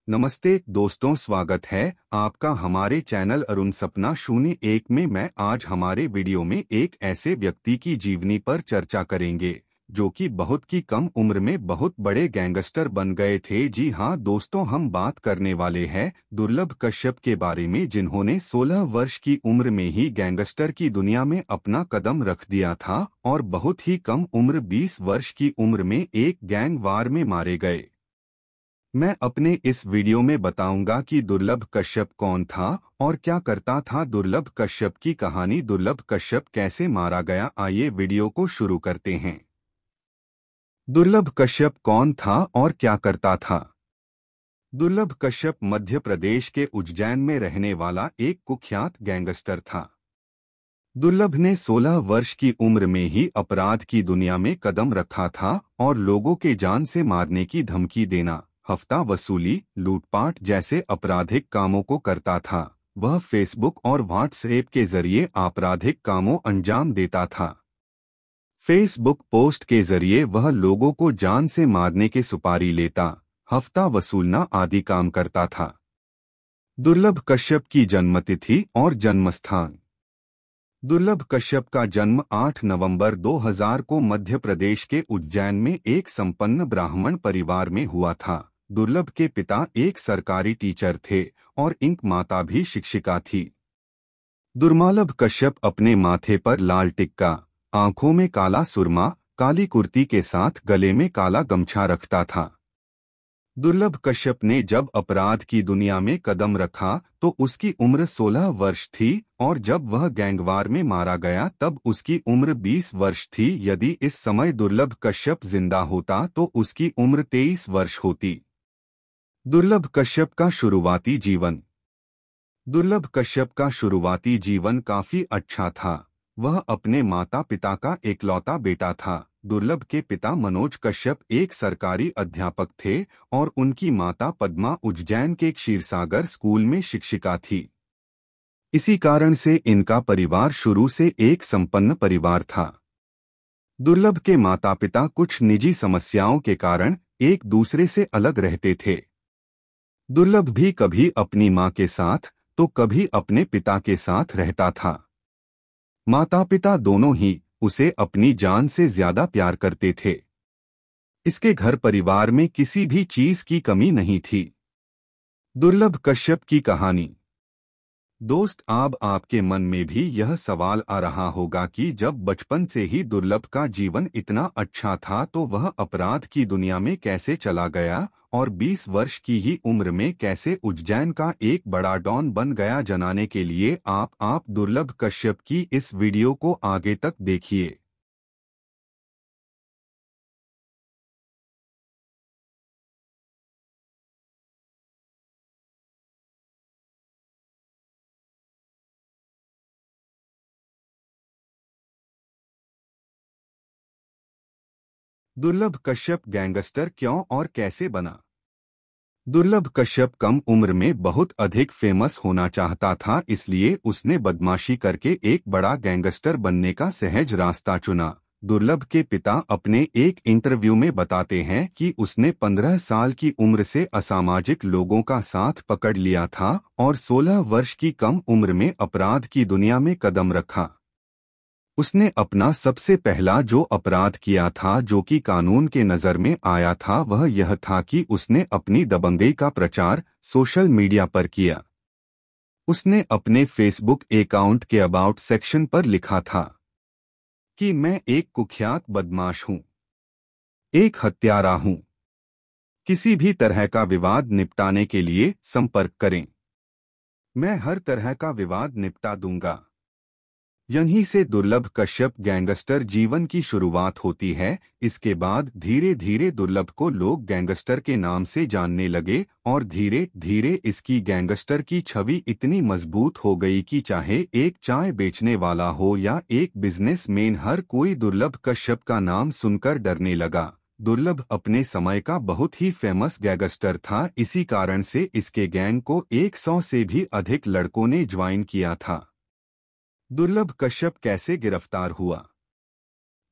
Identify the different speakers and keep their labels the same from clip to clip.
Speaker 1: नमस्ते दोस्तों, स्वागत है आपका हमारे चैनल अरुण सपना 01 में। मैं आज हमारे वीडियो में एक ऐसे व्यक्ति की जीवनी पर चर्चा करेंगे जो कि बहुत की कम उम्र में बहुत बड़े गैंगस्टर बन गए थे। जी हाँ दोस्तों, हम बात करने वाले हैं दुर्लभ कश्यप के बारे में, जिन्होंने 16 वर्ष की उम्र में ही गैंगस्टर की दुनिया में अपना कदम रख दिया था और बहुत ही कम उम्र 20 वर्ष की उम्र में एक गैंग वार में मारे गए। मैं अपने इस वीडियो में बताऊंगा कि दुर्लभ कश्यप कौन था और क्या करता था। दुर्लभ कश्यप की कहानी, दुर्लभ कश्यप कैसे मारा गया, आइए वीडियो को शुरू करते हैं। दुर्लभ कश्यप कौन था और क्या करता था? दुर्लभ कश्यप मध्य प्रदेश के उज्जैन में रहने वाला एक कुख्यात गैंगस्टर था। दुर्लभ ने 16 वर्ष की उम्र में ही अपराध की दुनिया में कदम रखा था और लोगों के जान से मारने की धमकी देना, हफ्ता वसूली, लूटपाट जैसे आपराधिक कामों को करता था। वह फेसबुक और व्हाट्सएप के जरिए आपराधिक कामों अंजाम देता था। फेसबुक पोस्ट के जरिए वह लोगों को जान से मारने की सुपारी लेता, हफ्ता वसूलना आदि काम करता था। दुर्लभ कश्यप की जन्मतिथि और जन्मस्थान। दुर्लभ कश्यप का जन्म 8 नवंबर 2000 को मध्य प्रदेश के उज्जैन में एक संपन्न ब्राह्मण परिवार में हुआ था। दुर्लभ के पिता एक सरकारी टीचर थे और इनकी माता भी शिक्षिका थी। दुर्लभ कश्यप अपने माथे पर लाल टिक्का, आंखों में काला सुरमा, काली कुर्ती के साथ गले में काला गमछा रखता था। दुर्लभ कश्यप ने जब अपराध की दुनिया में कदम रखा तो उसकी उम्र 16 वर्ष थी और जब वह गैंगवार में मारा गया तब उसकी उम्र 20 वर्ष थी। यदि इस समय दुर्लभ कश्यप जिंदा होता तो उसकी उम्र 23 वर्ष होती। दुर्लभ कश्यप का शुरुआती जीवन। दुर्लभ कश्यप का शुरुआती जीवन काफी अच्छा था। वह अपने माता पिता का इकलौता बेटा था। दुर्लभ के पिता मनोज कश्यप एक सरकारी अध्यापक थे और उनकी माता पद्मा उज्जैन के क्षीरसागर स्कूल में शिक्षिका थी। इसी कारण से इनका परिवार शुरू से एक संपन्न परिवार था। दुर्लभ के माता पिता कुछ निजी समस्याओं के कारण एक दूसरे से अलग रहते थे। दुर्लभ भी कभी अपनी मां के साथ तो कभी अपने पिता के साथ रहता था। माता पिता दोनों ही उसे अपनी जान से ज्यादा प्यार करते थे। इसके घर परिवार में किसी भी चीज की कमी नहीं थी। दुर्लभ कश्यप की कहानी। दोस्त, अब आपके मन में भी यह सवाल आ रहा होगा कि जब बचपन से ही दुर्लभ का जीवन इतना अच्छा था तो वह अपराध की दुनिया में कैसे चला गया और 20 वर्ष की ही उम्र में कैसे उज्जैन का एक बड़ा डॉन बन गया। जानने के लिए आप दुर्लभ कश्यप की इस वीडियो को आगे तक देखिए। दुर्लभ कश्यप गैंगस्टर क्यों और कैसे बना? दुर्लभ कश्यप कम उम्र में बहुत अधिक फेमस होना चाहता था, इसलिए उसने बदमाशी करके एक बड़ा गैंगस्टर बनने का सहज रास्ता चुना। दुर्लभ के पिता अपने एक इंटरव्यू में बताते हैं कि उसने 15 साल की उम्र से असामाजिक लोगों का साथ पकड़ लिया था और 16 वर्ष की कम उम्र में अपराध की दुनिया में कदम रखा। उसने अपना सबसे पहला जो अपराध किया था जो कि कानून के नजर में आया था वह यह था कि उसने अपनी दबंगई का प्रचार सोशल मीडिया पर किया। उसने अपने फेसबुक अकाउंट के अबाउट सेक्शन पर लिखा था कि मैं एक कुख्यात बदमाश हूं, एक हत्यारा हूं। किसी भी तरह का विवाद निपटाने के लिए संपर्क करें, मैं हर तरह का विवाद निपटा दूंगा। यहीं से दुर्लभ कश्यप गैंगस्टर जीवन की शुरुआत होती है। इसके बाद धीरे धीरे दुर्लभ को लोग गैंगस्टर के नाम से जानने लगे और धीरे धीरे इसकी गैंगस्टर की छवि इतनी मजबूत हो गई कि चाहे एक चाय बेचने वाला हो या एक बिजनेसमैन, हर कोई दुर्लभ कश्यप का नाम सुनकर डरने लगा। दुर्लभ अपने समय का बहुत ही फेमस गैंगस्टर था, इसी कारण से इसके गैंग को 100 से भी अधिक लड़कों ने ज्वाइन किया था। दुर्लभ कश्यप कैसे गिरफ्तार हुआ?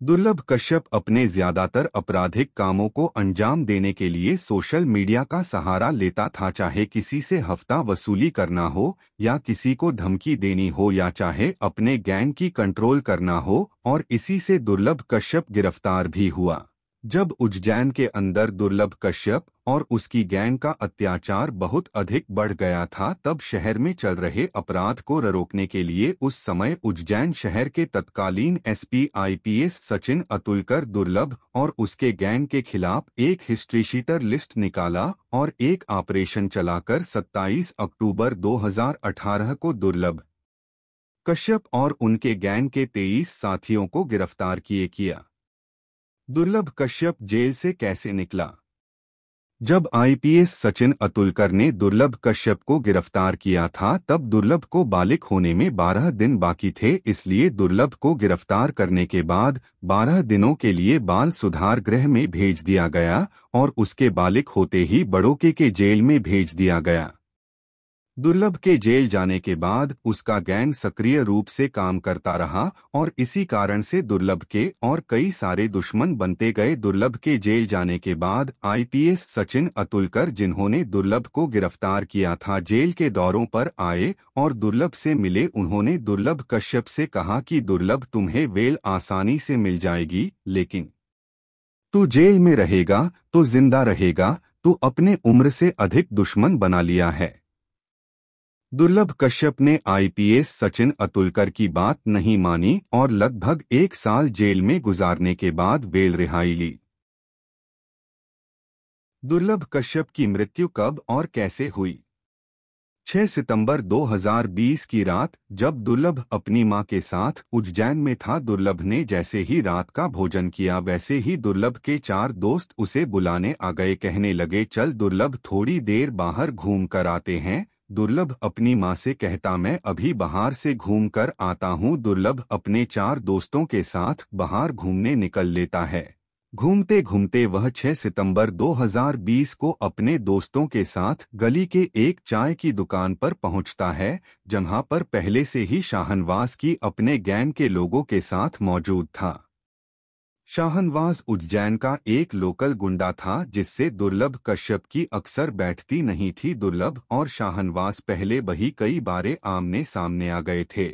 Speaker 1: दुर्लभ कश्यप अपने ज्यादातर आपराधिक कामों को अंजाम देने के लिए सोशल मीडिया का सहारा लेता था, चाहे किसी से हफ्ता वसूली करना हो या किसी को धमकी देनी हो या चाहे अपने गैंग की कंट्रोल करना हो, और इसी से दुर्लभ कश्यप गिरफ्तार भी हुआ। जब उज्जैन के अंदर दुर्लभ कश्यप और उसकी गैंग का अत्याचार बहुत अधिक बढ़ गया था, तब शहर में चल रहे अपराध को रोकने के लिए उस समय उज्जैन शहर के तत्कालीन एसपी आईपीएस सचिन अतुलकर दुर्लभ और उसके गैंग के खिलाफ एक हिस्ट्रीशीटर लिस्ट निकाला और एक ऑपरेशन चलाकर 27 अक्टूबर 2018 को दुर्लभ कश्यप और उनके गैंग के 23 साथियों को गिरफ्तार किया। दुर्लभ कश्यप जेल से कैसे निकला? जब आईपीएस सचिन अतुलकर ने दुर्लभ कश्यप को गिरफ्तार किया था, तब दुर्लभ को बालिग होने में 12 दिन बाकी थे, इसलिए दुर्लभ को गिरफ्तार करने के बाद 12 दिनों के लिए बाल सुधार गृह में भेज दिया गया और उसके बालिग होते ही बड़ोके के जेल में भेज दिया गया। दुर्लभ के जेल जाने के बाद उसका गैंग सक्रिय रूप से काम करता रहा और इसी कारण से दुर्लभ के और कई सारे दुश्मन बनते गए। दुर्लभ के जेल जाने के बाद आईपीएस सचिन अतुलकर, जिन्होंने दुर्लभ को गिरफ्तार किया था, जेल के दौरों पर आए और दुर्लभ से मिले। उन्होंने दुर्लभ कश्यप से कहा कि दुर्लभ, तुम्हें बेल आसानी से मिल जाएगी, लेकिन तू जेल में रहेगा तो जिंदा रहेगा, तू अपने उम्र से अधिक दुश्मन बना लिया है। दुर्लभ कश्यप ने आईपीएस सचिन अतुलकर की बात नहीं मानी और लगभग 1 साल जेल में गुजारने के बाद बेल रिहाई ली। दुर्लभ कश्यप की मृत्यु कब और कैसे हुई? 6 सितंबर 2020 की रात, जब दुर्लभ अपनी मां के साथ उज्जैन में था, दुर्लभ ने जैसे ही रात का भोजन किया, वैसे ही दुर्लभ के 4 दोस्त उसे बुलाने आ गए। कहने लगे, चल दुर्लभ, थोड़ी देर बाहर घूम कर आते हैं। दुर्लभ अपनी मां से कहता, मैं अभी बाहर से घूम कर आता हूं। दुर्लभ अपने 4 दोस्तों के साथ बाहर घूमने निकल लेता है। घूमते घूमते वह 6 सितंबर 2020 को अपने दोस्तों के साथ गली के एक चाय की दुकान पर पहुंचता है, जहां पर पहले से ही शाहनवाज की अपने गैंग के लोगों के साथ मौजूद था। शाहनवाज उज्जैन का एक लोकल गुंडा था, जिससे दुर्लभ कश्यप की अक्सर बैठती नहीं थी। दुर्लभ और शाहनवाज पहले वही कई बारे आमने सामने आ गए थे।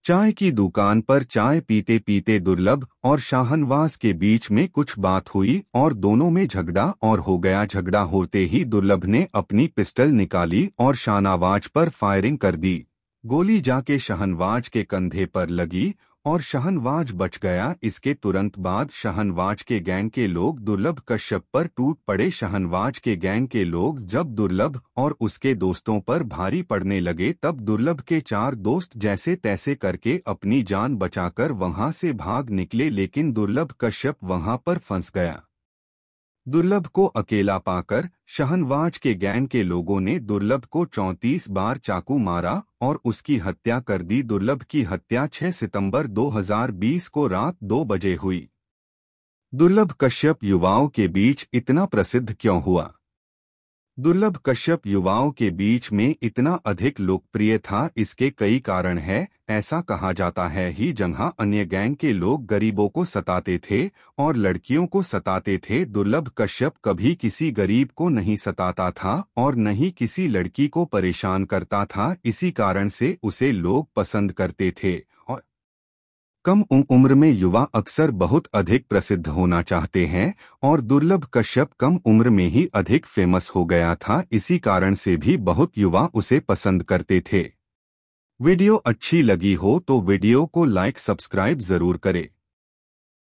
Speaker 1: चाय की दुकान पर चाय पीते पीते दुर्लभ और शाहनवाज के बीच में कुछ बात हुई और दोनों में झगड़ा और हो गया। झगड़ा होते ही दुर्लभ ने अपनी पिस्टल निकाली और शाहनवाज पर फायरिंग कर दी। गोली जाके शाहनवाज के कंधे पर लगी और शाहनवाज बच गया। इसके तुरंत बाद शाहनवाज के गैंग के लोग दुर्लभ कश्यप पर टूट पड़े। शाहनवाज के गैंग के लोग जब दुर्लभ और उसके दोस्तों पर भारी पड़ने लगे, तब दुर्लभ के 4 दोस्त जैसे तैसे करके अपनी जान बचाकर वहां से भाग निकले, लेकिन दुर्लभ कश्यप वहां पर फंस गया। दुर्लभ को अकेला पाकर शाहनवाज के गैंग के लोगों ने दुर्लभ को 34 बार चाकू मारा और उसकी हत्या कर दी। दुर्लभ की हत्या 6 सितंबर 2020 को रात 2 बजे हुई। दुर्लभ कश्यप युवाओं के बीच इतना प्रसिद्ध क्यों हुआ? दुर्लभ कश्यप युवाओं के बीच में इतना अधिक लोकप्रिय था, इसके कई कारण हैं। ऐसा कहा जाता है ही जहां अन्य गैंग के लोग गरीबों को सताते थे और लड़कियों को सताते थे, दुर्लभ कश्यप कभी किसी गरीब को नहीं सताता था और न ही किसी लड़की को परेशान करता था। इसी कारण से उसे लोग पसंद करते थे और कम उम्र में युवा अक्सर बहुत अधिक प्रसिद्ध होना चाहते हैं और दुर्लभ कश्यप कम उम्र में ही अधिक फेमस हो गया था। इसी कारण से भी बहुत युवा उसे पसंद करते थे। वीडियो अच्छी लगी हो तो वीडियो को लाइक सब्सक्राइब जरूर करें।